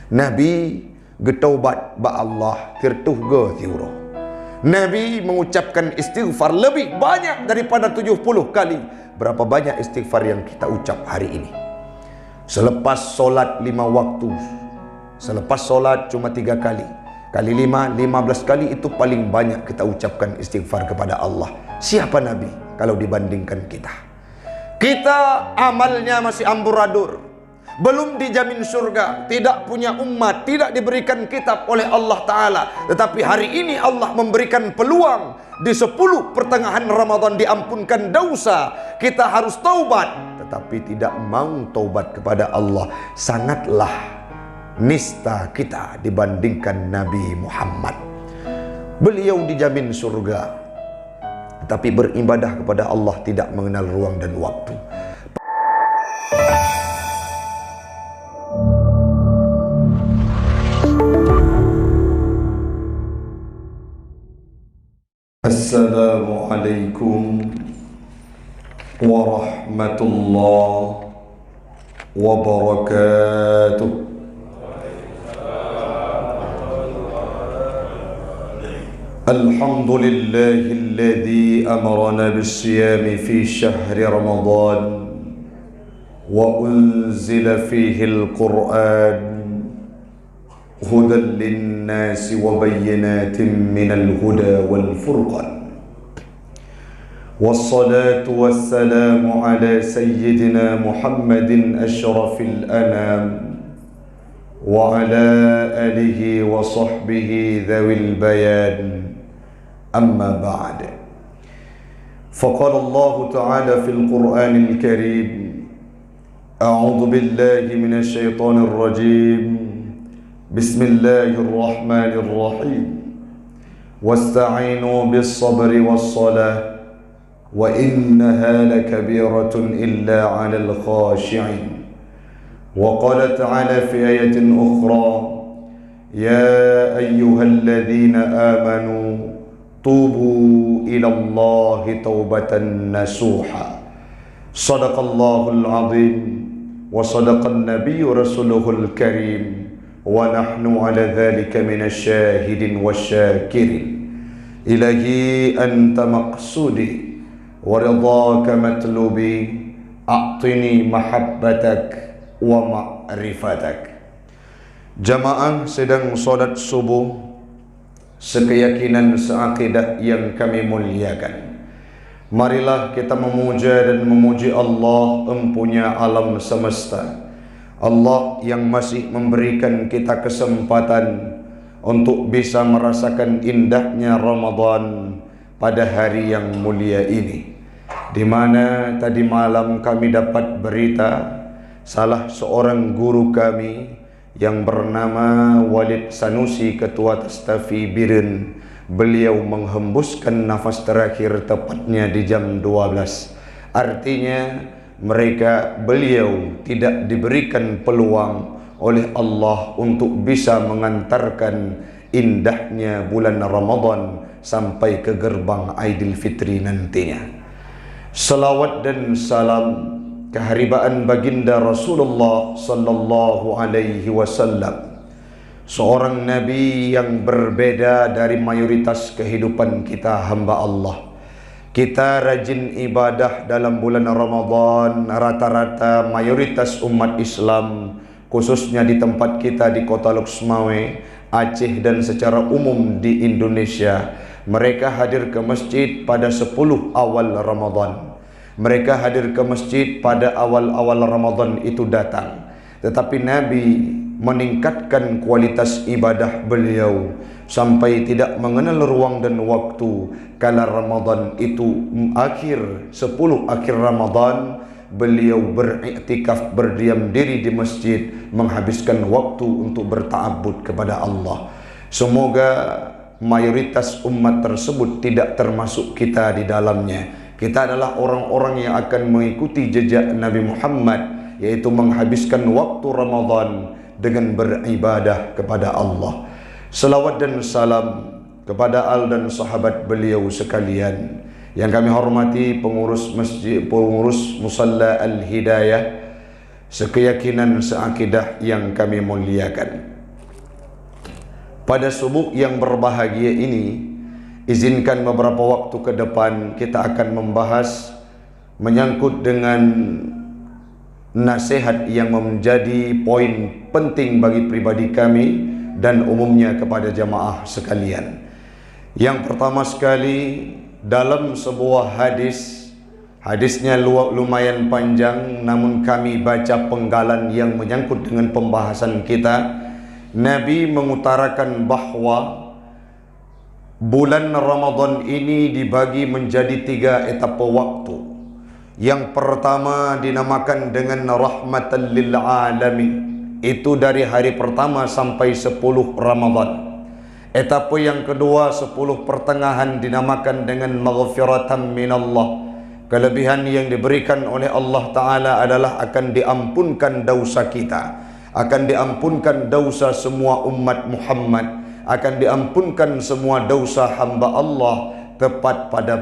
Nabi getaubat ba Allah tirtuh ge tiuroh. Nabi mengucapkan istighfar lebih banyak daripada 70 kali. Berapa banyak istighfar yang kita ucap hari ini? Selepas solat 5 waktu, selepas solat cuma 3 kali, kali 5, 15 kali, itu paling banyak kita ucapkan istighfar kepada Allah. Siapa Nabi kalau dibandingkan kita? Kita amalnya masih amburadul, belum dijamin surga, tidak punya umat, tidak diberikan kitab oleh Allah Ta'ala. Tetapi hari ini Allah memberikan peluang di 10 pertengahan Ramadan diampunkan dosa. Kita harus taubat, tetapi tidak mau taubat kepada Allah. Sangatlah nista kita dibandingkan Nabi Muhammad. Beliau dijamin surga, tetapi beribadah kepada Allah tidak mengenal ruang dan waktu. Assalamualaikum warahmatullahi wabarakatuh. Alhamdulillahilladzi amarana bis-siyami fi syahri Ramadan wa unzila fihi al-Qur'an hudan lin-nasi wa bayyinatin minal huda wal furqan. Wassalatu wassalamu ala sayyidina Muhammadin asyrafil anam wa ala alihi wa sahbihi dhawil bayan. Amma ba'd. Faqala Allah Ta'ala fil Qur'anil Karim, a'udzu billahi minasy syaithanir rajim. Bismillahirrahmanirrahim. Wasta'inu bis-sabri was-salah wa innaha lakabiratun illa 'alal khashi'in. Wa qala ta'ala fi ayatin ukhra, ya ayyuhalladzina amanu tubu ila Allahi taubatan nasuha. Sadaqallahul 'azim wa sadaqan nabiyyu rasuluhul karim. Wa nahnu ala dhalika minasyahidin wasyakirin. Ilahi anta maqsudi wa ridhaka matlubi, a'tini mahabbatak wa ma'rifatak. Jamaah sedang solat subuh, sekeyakinan seakidah yang kami muliakan, marilah kita memuja dan memuji Allah empunya alam semesta, Allah yang masih memberikan kita kesempatan untuk bisa merasakan indahnya Ramadan pada hari yang mulia ini, di mana tadi malam kami dapat berita salah seorang guru kami yang bernama Walid Sanusi, Ketua Tastafi Biren, beliau menghembuskan nafas terakhir tepatnya di jam 12. Artinya beliau tidak diberikan peluang oleh Allah untuk bisa mengantarkan indahnya bulan Ramadan sampai ke gerbang Aidil Fitri nantinya. Salawat dan salam keharibaan baginda Rasulullah sallallahu alaihi wasallam, seorang nabi yang berbeda dari mayoritas kehidupan kita hamba Allah. Kita rajin ibadah dalam bulan Ramadan. Rata-rata mayoritas umat Islam, khususnya di tempat kita di Kota Luxmawe, Aceh, dan secara umum di Indonesia, mereka hadir ke masjid pada 10 awal Ramadan. Mereka hadir ke masjid pada awal-awal Ramadan itu datang. Tetapi Nabi meningkatkan kualitas ibadah beliau sampai tidak mengenal ruang dan waktu. Kala Ramadan itu akhir 10 akhir Ramadan, beliau beriktikaf, berdiam diri di masjid, menghabiskan waktu untuk berta'abbud kepada Allah. Semoga mayoritas umat tersebut tidak termasuk kita di dalamnya. Kita adalah orang-orang yang akan mengikuti jejak Nabi Muhammad, yaitu menghabiskan waktu Ramadan dengan beribadah kepada Allah. Salawat dan salam kepada al dan sahabat beliau sekalian. Yang kami hormati pengurus masjid, pengurus Musalla Al-Hidayah, sekeyakinan seakidah yang kami muliakan. Pada subuh yang berbahagia ini, izinkan beberapa waktu ke depan kita akan membahas menyangkut dengan nasihat yang menjadi poin penting bagi pribadi kami dan umumnya kepada jamaah sekalian. Yang pertama sekali, dalam sebuah hadisnya lumayan panjang, namun kami baca penggalan yang menyangkut dengan pembahasan kita. Nabi mengutarakan bahwa bulan Ramadan ini dibagi menjadi 3 etapa waktu. Yang pertama dinamakan dengan rahmatan lil alamin, itu dari hari pertama sampai 10 Ramadan. Etapa yang kedua 10 pertengahan dinamakan dengan maghfiratan minallah. Kelebihan yang diberikan oleh Allah Ta'ala adalah akan diampunkan dosa kita, akan diampunkan dosa semua umat Muhammad, akan diampunkan semua dosa hamba Allah tepat pada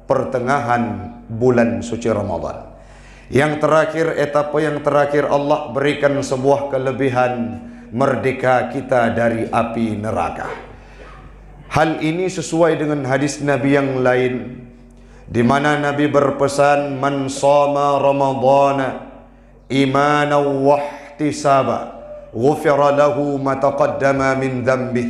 pertengahan bulan suci Ramadan. Yang terakhir, etapa yang terakhir, Allah berikan sebuah kelebihan, merdeka kita dari api neraka. Hal ini sesuai dengan hadis Nabi yang lain, di mana Nabi berpesan, man shama ramadhana imanan wa ihtisaba ghufira lahu ma taqaddama min dhanbih.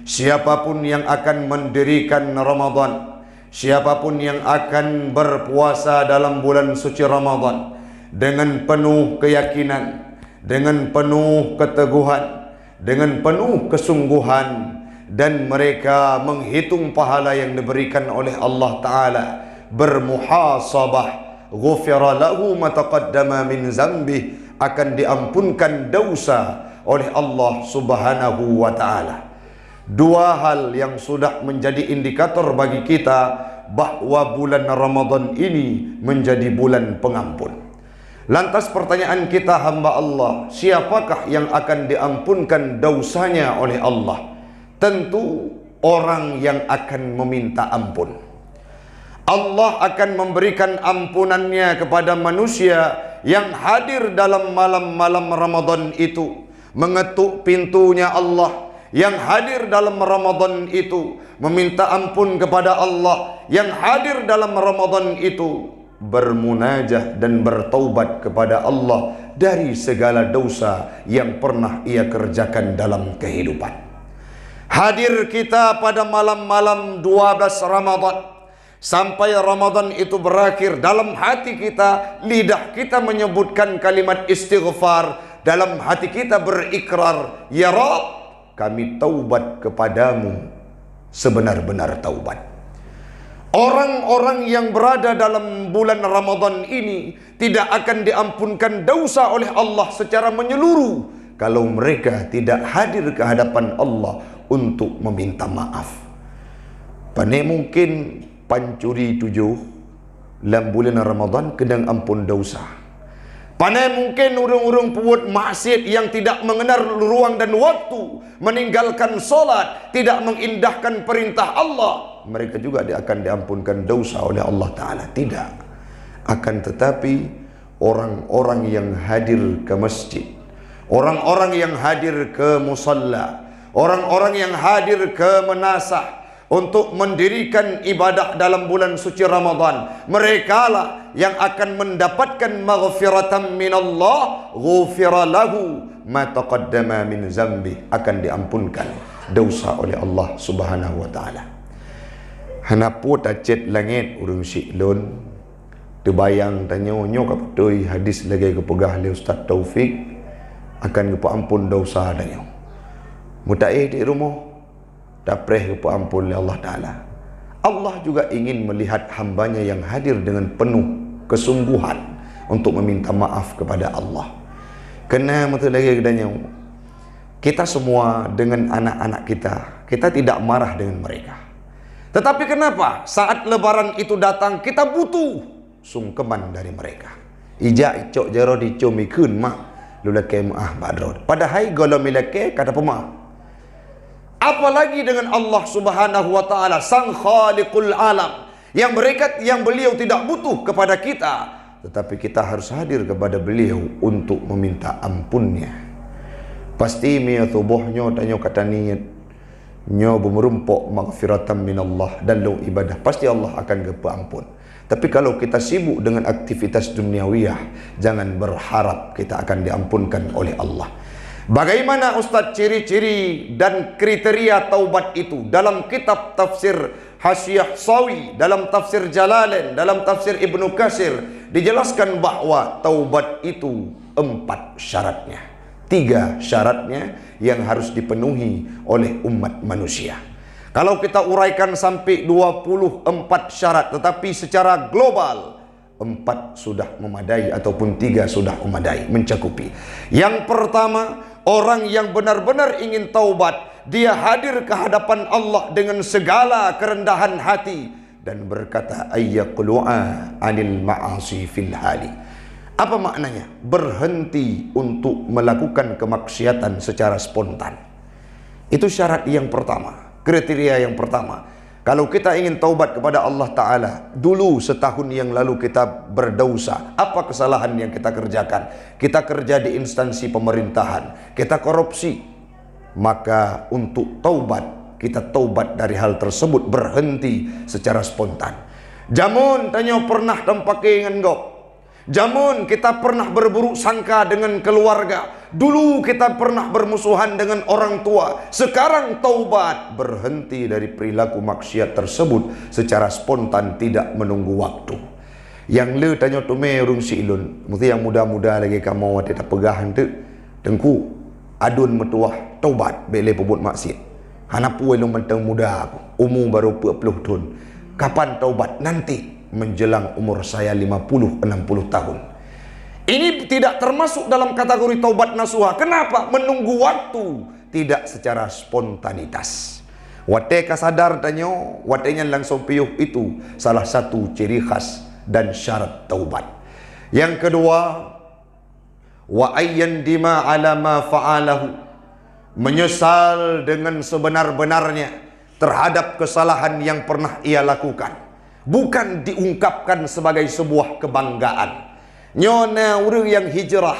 Siapapun yang akan mendirikan Ramadan, siapapun yang akan berpuasa dalam bulan suci Ramadan dengan penuh keyakinan, dengan penuh keteguhan, dengan penuh kesungguhan, dan mereka menghitung pahala yang diberikan oleh Allah Ta'ala, bermuhasabah, ghufira lahu ma taqaddama min zambih, akan diampunkan dosa oleh Allah Subhanahu wa Ta'ala. Dua hal yang sudah menjadi indikator bagi kita bahwa bulan Ramadan ini menjadi bulan pengampun. Lantas pertanyaan kita, hamba Allah, siapakah yang akan diampunkan dosanya oleh Allah? Tentu orang yang akan meminta ampun. Allah akan memberikan ampunannya kepada manusia yang hadir dalam malam-malam Ramadan itu, mengetuk pintunya Allah, yang hadir dalam Ramadan itu meminta ampun kepada Allah, yang hadir dalam Ramadan itu bermunajah dan bertaubat kepada Allah dari segala dosa yang pernah ia kerjakan dalam kehidupan. Hadir kita pada malam-malam 12 Ramadan sampai Ramadan itu berakhir, dalam hati kita, lidah kita menyebutkan kalimat istighfar, dalam hati kita berikrar, ya Rabb, kami taubat kepadamu sebenar-benar taubat. Orang-orang yang berada dalam bulan Ramadan ini tidak akan diampunkan dosa oleh Allah secara menyeluruh kalau mereka tidak hadir ke hadapan Allah untuk meminta maaf. Pane mungkin pancuri 7 dalam bulan Ramadan kedang ampun dosa. Pane mungkin urung-urung puwut maksiat yang tidak mengenal ruang dan waktu, meninggalkan solat, tidak mengindahkan perintah Allah, mereka juga akan diampunkan dosa oleh Allah Ta'ala. Tidak. Akan tetapi orang-orang yang hadir ke masjid, orang-orang yang hadir ke musalla, orang-orang yang hadir ke menasah untuk mendirikan ibadah dalam bulan suci Ramadan, merekalah yang akan mendapatkan maghfiratan minallah, ghufira lahu ma taqaddama min zambi, akan diampunkan dosa oleh Allah Subhanahu wa Ta'ala. Hanapu tacet langit urung siklun terbayang tanya nyo kaptoi hadis lagi kepegah le Ustaz Taufik akan ampun dosa danyo. Mutaih di rumah dapreh kepa ampun oleh Allah Ta'ala. Allah juga ingin melihat hambanya yang hadir dengan penuh kesungguhan untuk meminta maaf kepada Allah. Kena betul lagi kedanya, kita semua dengan anak-anak kita tidak marah dengan mereka. Tetapi kenapa saat lebaran itu datang kita butuh sungkeman dari mereka? Ijak icok jaro dicomi kun mak lulake maah badrod. Padahal golomilake kata pemah. Apalagi dengan Allah Subhanahu wa Ta'ala, sang khaliqul alam, yang beliau tidak butuh kepada kita, tetapi kita harus hadir kepada beliau untuk meminta ampunnya. Pasti mia tubuhnya tanya kata niat nyo bemerumpok maghfiratan minallah dan lu ibadah, pasti Allah akan gepa ampun. Tapi kalau kita sibuk dengan aktivitas duniawiyah, jangan berharap kita akan diampunkan oleh Allah. Bagaimana Ustaz ciri-ciri dan kriteria taubat itu? Dalam kitab tafsir Hasyiah Sawi, dalam tafsir Jalalain, dalam tafsir Ibnu Katsir dijelaskan bahwa taubat itu 4 syaratnya. 3 syaratnya yang harus dipenuhi oleh umat manusia. Kalau kita uraikan sampai 24 syarat, tetapi secara global 4 sudah memadai ataupun 3 sudah memadai, mencakupi. Yang pertama, orang yang benar-benar ingin taubat, dia hadir ke hadapan Allah dengan segala kerendahan hati dan berkata ayyaqlu'a 'anil ma'asi fil hali. Apa maknanya? Berhenti untuk melakukan kemaksiatan secara spontan. Itu syarat yang pertama. Kriteria yang pertama, kalau kita ingin taubat kepada Allah Ta'ala, dulu setahun yang lalu kita berdosa, apa kesalahan yang kita kerjakan? Kita kerja di instansi pemerintahan, kita korupsi, maka untuk taubat, kita taubat dari hal tersebut, berhenti secara spontan. Jamun tanya pernah tampake dengan gop, jamun kita pernah berburuk sangka dengan keluarga, dulu kita pernah bermusuhan dengan orang tua, sekarang taubat, berhenti dari perilaku maksiat tersebut secara spontan, tidak menunggu waktu. Yang le tanya tu me urung si ilun, mesti yang muda-muda lagi kamu ada pegahan tu, tengku adun metuah taubat bele pebut maksiat. Hanapu elung mentang muda aku, umur baru 40 tahun. Kapan taubat? Nanti menjelang umur saya 50-60 tahun. Ini tidak termasuk dalam kategori taubat nasuha. Kenapa? Menunggu waktu, tidak secara spontanitas. Wate kasadar tanyo, watenya langsung piyuh, itu salah satu ciri khas dan syarat taubat. Yang kedua, wa ayyandima ala ma fa'alahu, menyesal dengan sebenar-benarnya terhadap kesalahan yang pernah ia lakukan, bukan diungkapkan sebagai sebuah kebanggaan. Nyona orang yang hijrah,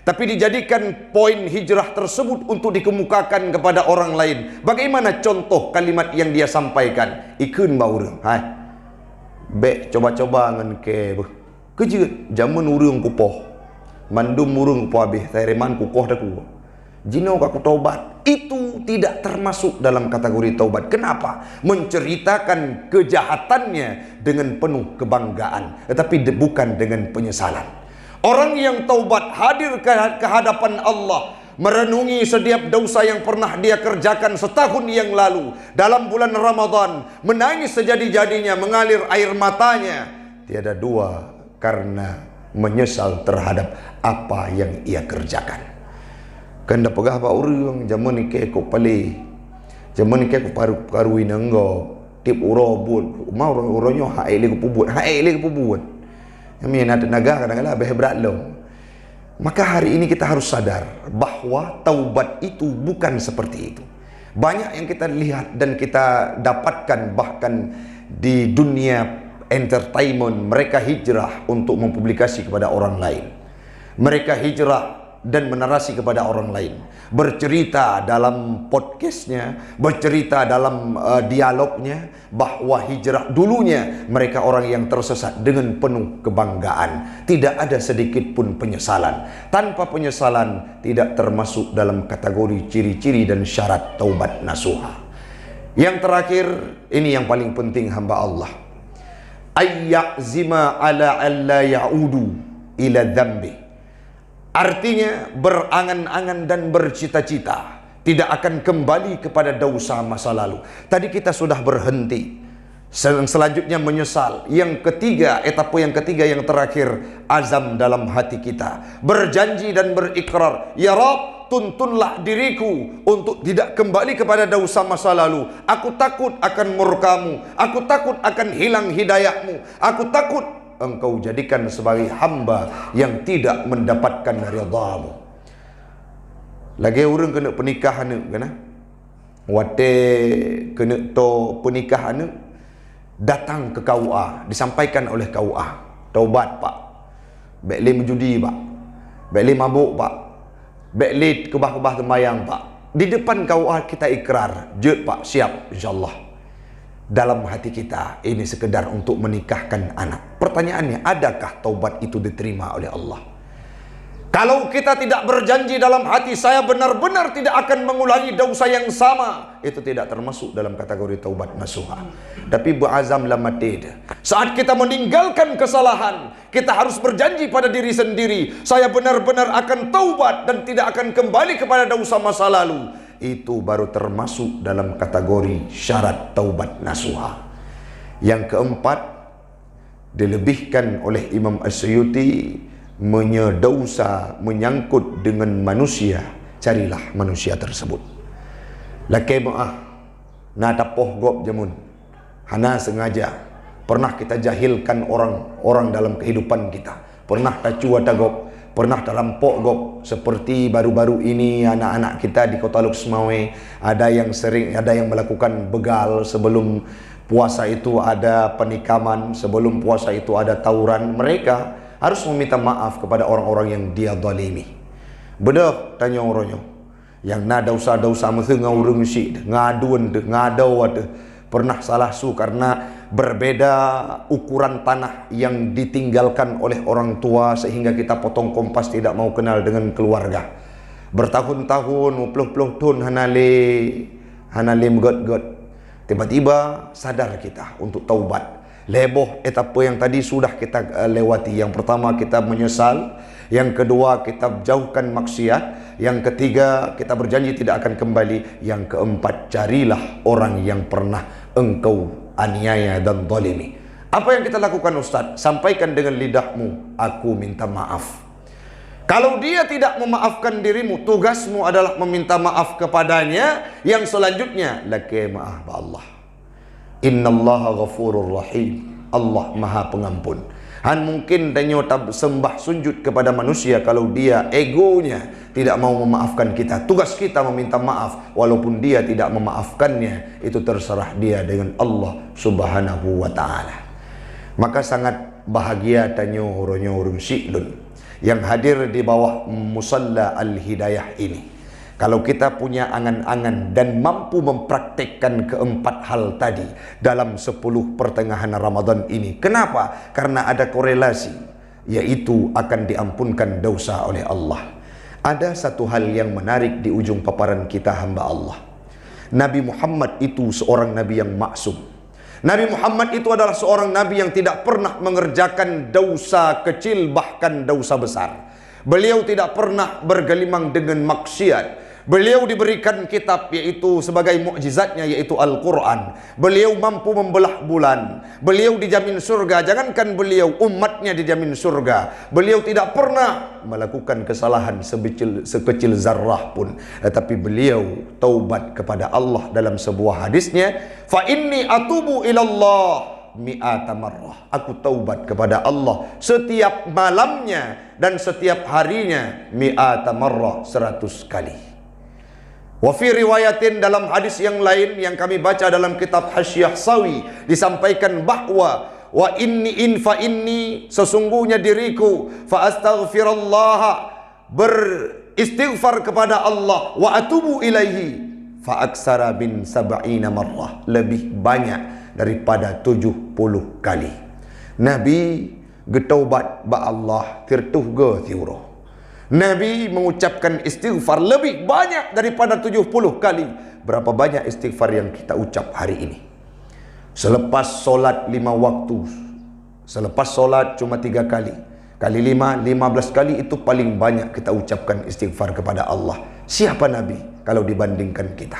tapi dijadikan poin hijrah tersebut untuk dikemukakan kepada orang lain. Bagaimana contoh kalimat yang dia sampaikan? Ikun ba urang, hai be coba-coba ngan ke kejut jamun urang kupoh, mandum urang kupoh habis tereman kukoh dah ku jino aku taubat. Itu tidak termasuk dalam kategori taubat. Kenapa? Menceritakan kejahatannya dengan penuh kebanggaan, tetapi bukan dengan penyesalan. Orang yang taubat hadir ke hadapan Allah, merenungi setiap dosa yang pernah dia kerjakan setahun yang lalu. Dalam bulan Ramadan, menangis sejadi-jadinya, mengalir air matanya. Tiada dua, karena menyesal terhadap apa yang ia kerjakan. Kanda pegah ba urang jaman ni ke ko pali, jaman ni ke ko paru nanggo tip uro bud mau uronyo ha ele ko pubut kami nak naga kadang-kadang lebih berat lo. Maka hari ini kita harus sadar bahwa taubat itu bukan seperti itu. Banyak yang kita lihat dan kita dapatkan bahkan di dunia entertainment, mereka hijrah untuk mempublikasi kepada orang lain. Mereka hijrah dan menarasi kepada orang lain, bercerita dalam podcastnya, bercerita dalam dialognya bahwa hijrah dulunya mereka orang yang tersesat dengan penuh kebanggaan, tidak ada sedikit pun penyesalan. Tanpa penyesalan tidak termasuk dalam kategori ciri-ciri dan syarat taubat nasuha. Yang terakhir, ini yang paling penting hamba Allah, ayyazima ala alla ya'udu ila dzambi. Artinya berangan-angan dan bercita-cita tidak akan kembali kepada dosa masa lalu. Tadi kita sudah berhenti. Selanjutnya menyesal. Yang ketiga, etapa yang ketiga yang terakhir, azam dalam hati kita. Berjanji dan berikrar, ya Rabb, tuntunlah diriku untuk tidak kembali kepada dosa masa lalu. Aku takut akan murkamu. Aku takut akan hilang hidayahmu. Aku takut Engkau jadikan sebagai hamba yang tidak mendapatkan ridhamu. Lagi orang kena pernikahan kena wate kena to pernikahan datang ke KUA, disampaikan oleh KUA, taubat pak, bekli menjudi pak, bekli mabuk pak, bekli kebah-kebah sembahyang pak, di depan KUA kita ikrar, "Je Pak, siap insyaallah." Dalam hati kita ini sekedar untuk menikahkan anak. Pertanyaannya, adakah taubat itu diterima oleh Allah? Kalau kita tidak berjanji dalam hati, saya benar-benar tidak akan mengulangi dosa yang sama, itu tidak termasuk dalam kategori taubat nasuha. Tapi berazam lamatid, saat kita meninggalkan kesalahan, kita harus berjanji pada diri sendiri, saya benar-benar akan taubat dan tidak akan kembali kepada dosa masa lalu. Itu baru termasuk dalam kategori syarat taubat nasuha. Yang keempat, dilebihkan oleh Imam As-Suyuti, dosa menyangkut dengan manusia, carilah manusia tersebut. Laki maah na tapoh gop jamun, hana sengaja. Pernah kita jahilkan orang-orang dalam kehidupan kita, pernah tacua tagop, pernah terampok gop. Seperti baru-baru ini anak-anak kita di Kota Luxmawe, ada yang melakukan begal. Sebelum puasa itu ada penikaman, sebelum puasa itu ada tawuran. Mereka harus meminta maaf kepada orang-orang yang dia zalimi. Bedah tanya orangnya, yang na dosa-dosa mesti ngurung si, ngaduan deh, ngadau ada. Pernah salah su karena berbeda ukuran tanah yang ditinggalkan oleh orang tua sehingga kita potong kompas, tidak mau kenal dengan keluarga. Bertahun-tahun, puluh-puluh tahun hanale megot-got. Tiba-tiba sadar kita untuk taubat. Leboh etapa yang tadi sudah kita lewati. Yang pertama, kita menyesal. Yang kedua, kita jauhkan maksiat. Yang ketiga, kita berjanji tidak akan kembali. Yang keempat, carilah orang yang pernah engkau aniaya dan zalimi. Apa yang kita lakukan, Ustaz? Sampaikan dengan lidahmu, aku minta maaf. Kalau dia tidak memaafkan dirimu, tugasmu adalah meminta maaf kepadanya. Yang selanjutnya, laki maaf Allah. Innallaha ghafurur rahim. Allah Maha Pengampun. Han mungkin danyo sembah sunjud kepada manusia kalau dia egonya tidak mau memaafkan kita. Tugas kita meminta maaf walaupun dia tidak memaafkannya. Itu terserah dia dengan Allah Subhanahu wa taala. Maka sangat bahagia tanyo huronyo urung si'lun yang hadir di bawah musalla al-hidayah ini. Kalau kita punya angan-angan dan mampu mempraktikkan keempat hal tadi dalam 10 pertengahan Ramadan ini. Kenapa? Karena ada korelasi, yaitu akan diampunkan dosa oleh Allah. Ada satu hal yang menarik di ujung paparan kita hamba Allah. Nabi Muhammad itu seorang Nabi yang maksum. Nabi Muhammad itu adalah seorang Nabi yang tidak pernah mengerjakan dosa kecil, bahkan dosa besar. Beliau tidak pernah bergelimang dengan maksiat. Beliau diberikan kitab, yaitu sebagai mukjizatnya, yaitu Al-Quran. Beliau mampu membelah bulan. Beliau dijamin surga. Jangankan beliau, umatnya dijamin surga. Beliau tidak pernah melakukan kesalahan sekecil zarrah pun. Tetapi beliau taubat kepada Allah dalam sebuah hadisnya, "Fa inni atubu ilallah mi'ata marrah." Aku taubat kepada Allah setiap malamnya dan setiap harinya mi'ata marrah, 100 kali. Wa fi riwayatin, dalam hadis yang lain yang kami baca dalam kitab Hasyiah Sawi, disampaikan bahwa wa inni sesungguhnya diriku fa astaghfirullah, beristighfar kepada Allah, wa atubu ilaihi fa aksara bin sab'ina marrah, lebih banyak daripada 70 kali. Nabi getaubat ba Allah tirtuh ge tiuroh. Nabi mengucapkan istighfar lebih banyak daripada 70 kali. Berapa banyak istighfar yang kita ucap hari ini? Selepas solat 5 waktu, selepas solat cuma 3 kali, kali 5, 15 kali, itu paling banyak kita ucapkan istighfar kepada Allah. Siapa Nabi kalau dibandingkan kita?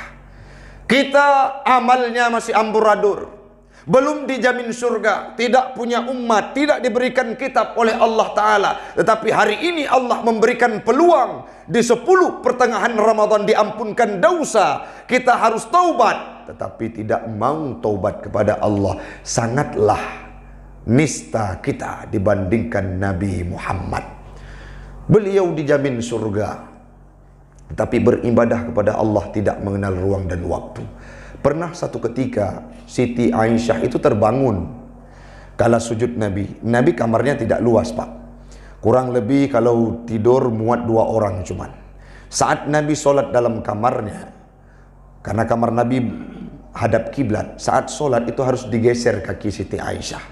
Kita amalnya masih amburadul, belum dijamin surga, tidak punya umat, tidak diberikan kitab oleh Allah Ta'ala. Tetapi hari ini Allah memberikan peluang di 10 pertengahan Ramadan diampunkan dosa. Kita harus taubat, tetapi tidak mau taubat kepada Allah. Sangatlah nista kita dibandingkan Nabi Muhammad. Beliau dijamin surga, tetapi beribadah kepada Allah tidak mengenal ruang dan waktu. Pernah satu ketika Siti Aisyah itu terbangun kala sujud Nabi. Nabi kamarnya tidak luas, Pak. Kurang lebih kalau tidur muat 2 orang cuman. Saat Nabi solat dalam kamarnya, karena kamar Nabi hadap kiblat, saat solat itu harus digeser kaki Siti Aisyah.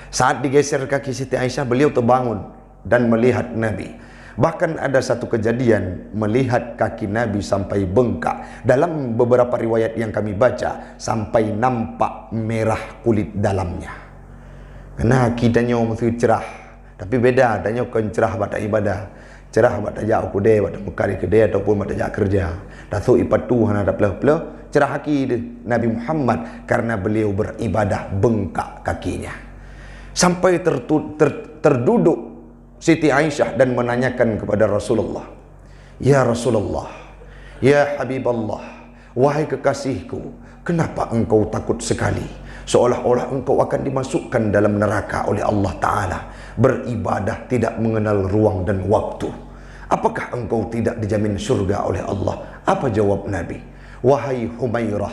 Saat digeser kaki Siti Aisyah, beliau terbangun dan melihat Nabi. Bahkan ada satu kejadian melihat kaki Nabi sampai bengkak. Dalam beberapa riwayat yang kami baca, sampai nampak merah kulit dalamnya. Karena akidahnya mesti cerah, tapi beda adanya kan cerah pada ibadah. Cerah pada jauh kude, pada mekari kedai ataupun pada jauh kerja. Datuk ipatu hana ada pelah-pelah cerah kaki Nabi Muhammad karena beliau beribadah bengkak kakinya. Sampai terduduk Siti Aisyah dan menanyakan kepada Rasulullah, "Ya Rasulullah, ya Habiballah, wahai kekasihku, kenapa engkau takut sekali? Seolah-olah engkau akan dimasukkan dalam neraka oleh Allah Ta'ala. Beribadah tidak mengenal ruang dan waktu. Apakah engkau tidak dijamin surga oleh Allah?" Apa jawab Nabi? "Wahai Humairah,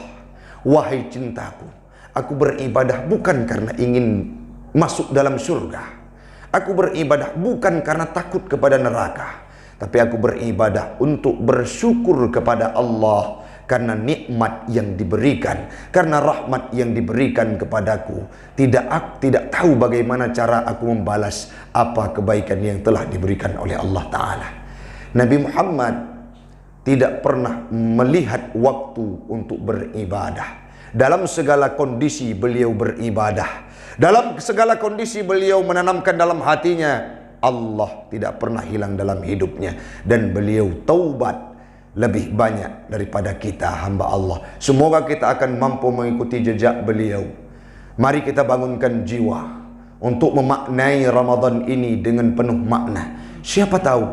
wahai cintaku, aku beribadah bukan karena ingin masuk dalam surga. Aku beribadah bukan karena takut kepada neraka, tapi aku beribadah untuk bersyukur kepada Allah karena nikmat yang diberikan, karena rahmat yang diberikan kepadaku. Aku tidak tahu bagaimana cara aku membalas apa kebaikan yang telah diberikan oleh Allah Ta'ala." Nabi Muhammad tidak pernah melihat waktu untuk beribadah. Dalam segala kondisi beliau beribadah. Dalam segala kondisi beliau menanamkan dalam hatinya Allah tidak pernah hilang dalam hidupnya. Dan beliau taubat lebih banyak daripada kita hamba Allah. Semoga kita akan mampu mengikuti jejak beliau. Mari kita bangunkan jiwa untuk memaknai Ramadan ini dengan penuh makna. Siapa tahu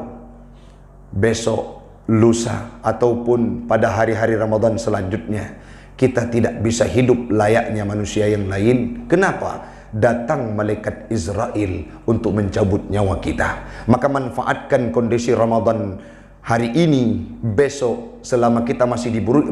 besok, lusa, ataupun pada hari-hari Ramadan selanjutnya kita tidak bisa hidup layaknya manusia yang lain. Kenapa? Datang malaikat Israel untuk mencabut nyawa kita. Maka manfaatkan kondisi Ramadan hari ini, besok, selama kita masih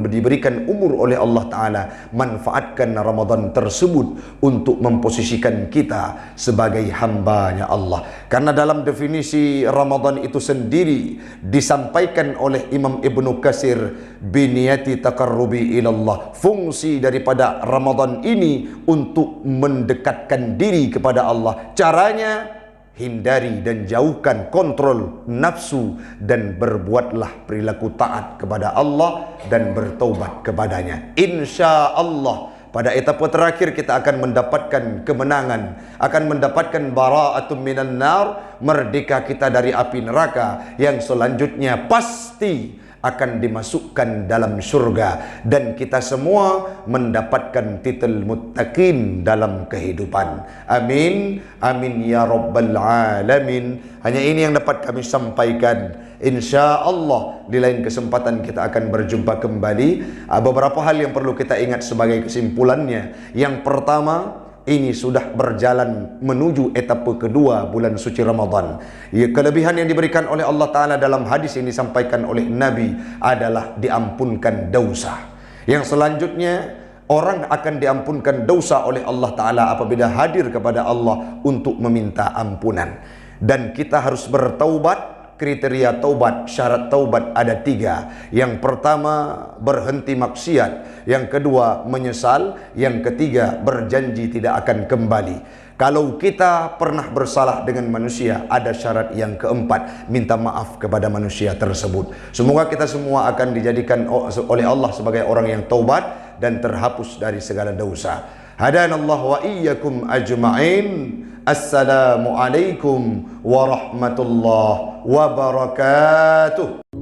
diberikan umur oleh Allah Ta'ala. Manfaatkan Ramadan tersebut untuk memposisikan kita sebagai hambanya Allah. Karena dalam definisi Ramadan itu sendiri disampaikan oleh Imam Ibnu Katsir, biniyati taqarrubi ilallah. Fungsi daripada Ramadan ini untuk mendekatkan diri kepada Allah. Caranya, hindari dan jauhkan kontrol nafsu dan berbuatlah perilaku taat kepada Allah dan bertaubat kepadanya. Insya Allah pada etapa terakhir kita akan mendapatkan kemenangan, akan mendapatkan bara'atun minan nar, merdeka kita dari api neraka, yang selanjutnya pasti akan dimasukkan dalam surga dan kita semua mendapatkan titel muttaqin dalam kehidupan. Amin, amin ya rabbal alamin. Hanya ini yang dapat kami sampaikan. Insya Allah di lain kesempatan kita akan berjumpa kembali. Beberapa hal yang perlu kita ingat sebagai kesimpulannya. Yang pertama, ini sudah berjalan menuju etapa kedua bulan suci Ramadan. Kelebihan yang diberikan oleh Allah Ta'ala dalam hadis yang disampaikan oleh Nabi adalah diampunkan dosa. Yang selanjutnya, orang akan diampunkan dosa oleh Allah Ta'ala apabila hadir kepada Allah untuk meminta ampunan. Dan kita harus bertaubat. Kriteria taubat, syarat taubat ada 3. Yang pertama, berhenti maksiat. Yang kedua, menyesal. Yang ketiga, berjanji tidak akan kembali. Kalau kita pernah bersalah dengan manusia, ada syarat yang keempat, minta maaf kepada manusia tersebut. Semoga kita semua akan dijadikan oleh Allah sebagai orang yang taubat dan terhapus dari segala dosa. Hadanallahu wa iyyakum ajma'in. Assalamualaikum warahmatullahi wabarakatuh.